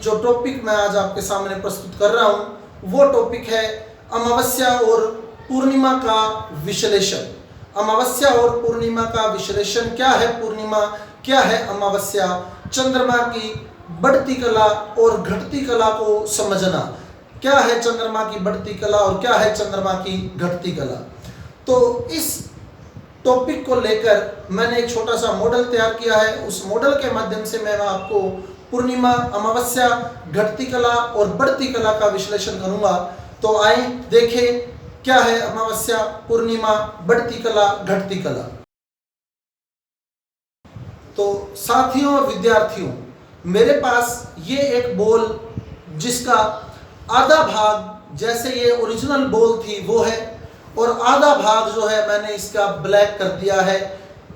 जो टॉपिक मैं आज आपके सामने प्रस्तुत कर रहा हूं वो टॉपिक है अमावस्या और पूर्णिमा का विश्लेषण। अमावस्या और पूर्णिमा का विश्लेषण क्या है, पूर्णिमा क्या है, अमावस्या, चंद्रमा की बढ़ती कला और घटती कला को समझना, क्या है चंद्रमा की बढ़ती कला और क्या है चंद्रमा की घटती कला। तो इस टॉपिक को लेकर मैंने एक छोटा सा मॉडल तैयार किया है। उस मॉडल के माध्यम से मैं आपको पूर्णिमा, अमावस्या, घटती कला और बढ़ती कला का विश्लेषण करूंगा। तो आइए देखें क्या है अमावस्या, पूर्णिमा, बढ़ती कला, घटती कला। तो साथियों और विद्यार्थियों, मेरे पास ये एक बॉल जिसका आधा भाग जैसे ये ओरिजिनल बॉल थी वो है और आधा भाग जो है मैंने इसका ब्लैक कर दिया है,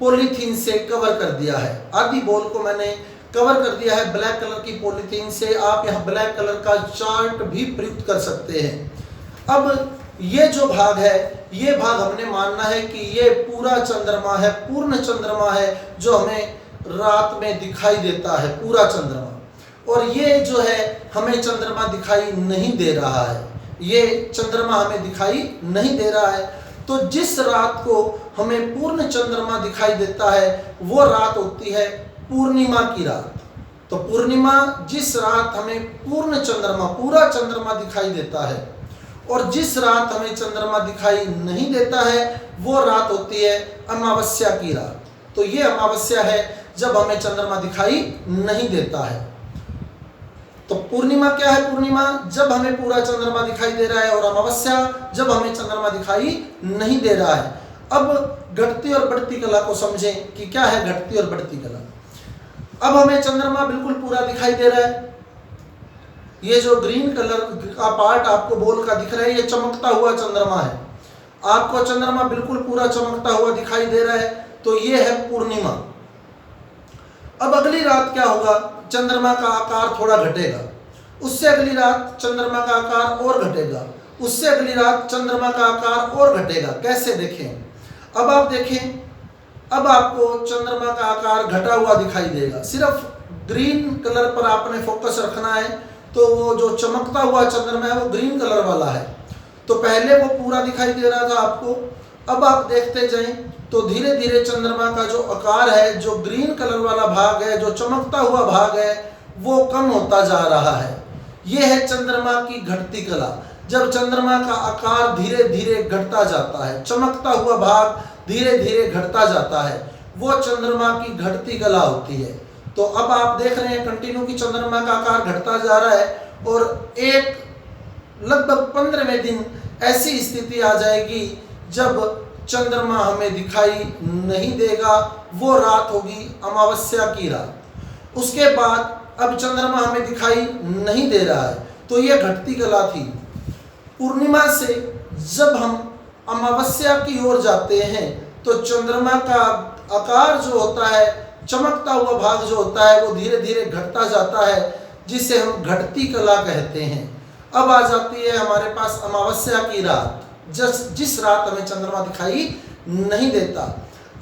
पॉलीथीन से कवर कर दिया है। आधी बॉल को मैंने कवर कर दिया है ब्लैक कलर की पॉलीथीन से। आप यहाँ ब्लैक कलर का चार्ट भी प्रयुक्त कर सकते हैं। अब ये जो भाग है, ये भाग हमने मानना है कि ये पूरा चंद्रमा है, पूर्ण चंद्रमा है जो हमें रात में दिखाई देता है, पूरा चंद्रमा। और ये जो है हमें चंद्रमा दिखाई नहीं दे रहा है, ये चंद्रमा हमें दिखाई नहीं दे रहा है। तो जिस रात को हमें पूर्ण चंद्रमा दिखाई देता है वो रात होती है पूर्णिमा की रात। तो पूर्णिमा, जिस रात हमें पूर्ण चंद्रमा, पूरा चंद्रमा दिखाई देता है, और जिस रात हमें चंद्रमा दिखाई नहीं देता है वो रात होती है अमावस्या की रात। तो ये अमावस्या है जब हमें चंद्रमा दिखाई नहीं देता है। तो पूर्णिमा क्या है? पूर्णिमा जब हमें पूरा चंद्रमा दिखाई दे रहा है, और अमावस्या जब हमें चंद्रमा दिखाई नहीं दे रहा है। अब घटती और बढ़ती कला को समझें कि क्या है घटती और बढ़ती कला। अब हमें चंद्रमा बिल्कुल पूरा दिखाई दे रहा है। ये जो ग्रीन कलर का पार्ट आपको बॉल का दिख रहा है, ये चमकता हुआ चंद्रमा है। आपको चंद्रमा बिल्कुल पूरा चमकता हुआ दिखाई दे रहा है, तो ये है पूर्णिमा। अब अगली रात क्या होगा? चंद्रमा का आकार थोड़ा घटेगा, उससे अगली रात चंद्रमा का आकार और घटेगा, उससे अगली रात चंद्रमा का आकार और घटेगा। कैसे देखें? अब आप देखें, अब आपको चंद्रमा का आकार घटा हुआ दिखाई देगा। सिर्फ ग्रीन कलर पर आपने फोकस रखना है, तो वो जो चमकता हुआ चंद्रमा है वो ग्रीन कलर वाला है। तो पहले वो पूरा दिखाई दे रहा था आपको, अब आप देखते जाएं तो धीरे धीरे चंद्रमा का जो आकार है, जो ग्रीन कलर वाला भाग है, जो चमकता हुआ भाग है, वो कम होता जा रहा है। ये है चंद्रमा की घटती कला। जब चंद्रमा का आकार धीरे धीरे घटता जाता है, चमकता हुआ भाग धीरे धीरे घटता जाता है, वो चंद्रमा की घटती कला होती है। तो अब आप देख रहे हैं कंटिन्यू की चंद्रमा का आकार घटता जा रहा है, और एक लगभग 15वें दिन ऐसी स्थिति आ जाएगी जब चंद्रमा हमें दिखाई नहीं देगा। वो रात होगी अमावस्या की रात। उसके बाद अब चंद्रमा हमें दिखाई नहीं दे रहा है, तो ये घटती कला थी। पूर्णिमा से जब हम अमावस्या की ओर जाते हैं तो चंद्रमा का आकार जो होता है, चमकता हुआ भाग जो होता है, वो धीरे धीरे घटता जाता है, जिसे हम घटती कला कहते हैं। अब आ जाती है हमारे पास अमावस्या की रात, जिस रात हमें चंद्रमा दिखाई नहीं देता।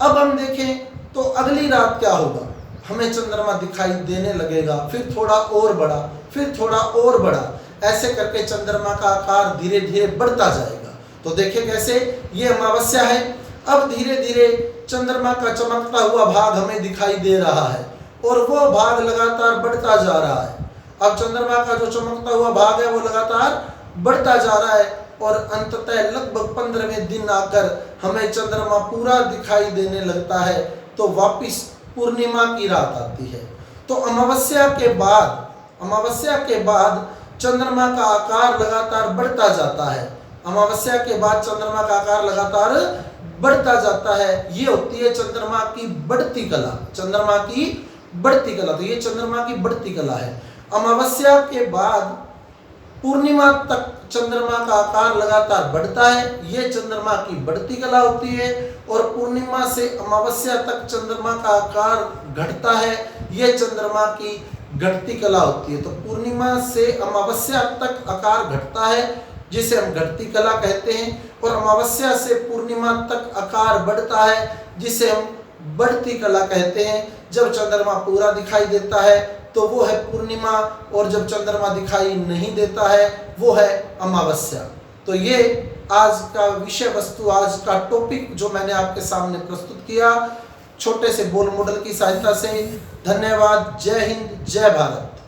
अब हम देखें तो अगली रात क्या होगा? हमें चंद्रमा दिखाई देने लगेगा, फिर थोड़ा और बड़ा, फिर थोड़ा और बड़ा, ऐसे करके चंद्रमा का आकार धीरे धीरे बढ़ता जाएगा। तो देखिए कैसे, ये अमावस्या है। अब धीरे धीरे चंद्रमा का चमकता हुआ भाग हमें दिखाई दे रहा है, और वो भाग लगातार बढ़ता जा रहा है। अब चंद्रमा का जो चमकता हुआ भाग है वो लगातार बढ़ता जा रहा है, और अंततः लगभग 15वें दिन आकर हमें चंद्रमा पूरा दिखाई देने लगता है। तो वापिस पूर्णिमा की रात आती है। तो अमावस्या के बाद चंद्रमा का आकार लगातार बढ़ता जाता है। अमावस्या के बाद चंद्रमा का आकार लगातार बढ़ता जाता है। ये होती है चंद्रमा की बढ़ती कला, चंद्रमा की बढ़ती कला। तो ये चंद्रमा की बढ़ती कला है। अमावस्या के बाद पूर्णिमा तक चंद्रमा का आकार लगातार बढ़ता है, ये चंद्रमा की बढ़ती कला होती है। और पूर्णिमा से अमावस्या तक चंद्रमा का आकार घटता है, ये चंद्रमा की घटती कला होती है। तो पूर्णिमा से अमावस्या तक आकार घटता है, जिसे हम घटती कला कहते हैं, और अमावस्या से पूर्णिमा तक आकार बढ़ता है, जिसे हम बढ़ती कला कहते हैं। जब चंद्रमा पूरा दिखाई देता है तो वो है पूर्णिमा, और जब चंद्रमा दिखाई नहीं देता है वो है अमावस्या। तो ये आज का विषय वस्तु, आज का टॉपिक जो मैंने आपके सामने प्रस्तुत किया छोटे से बोल मॉडल की सहायता से। धन्यवाद। जय हिंद, जय भारत।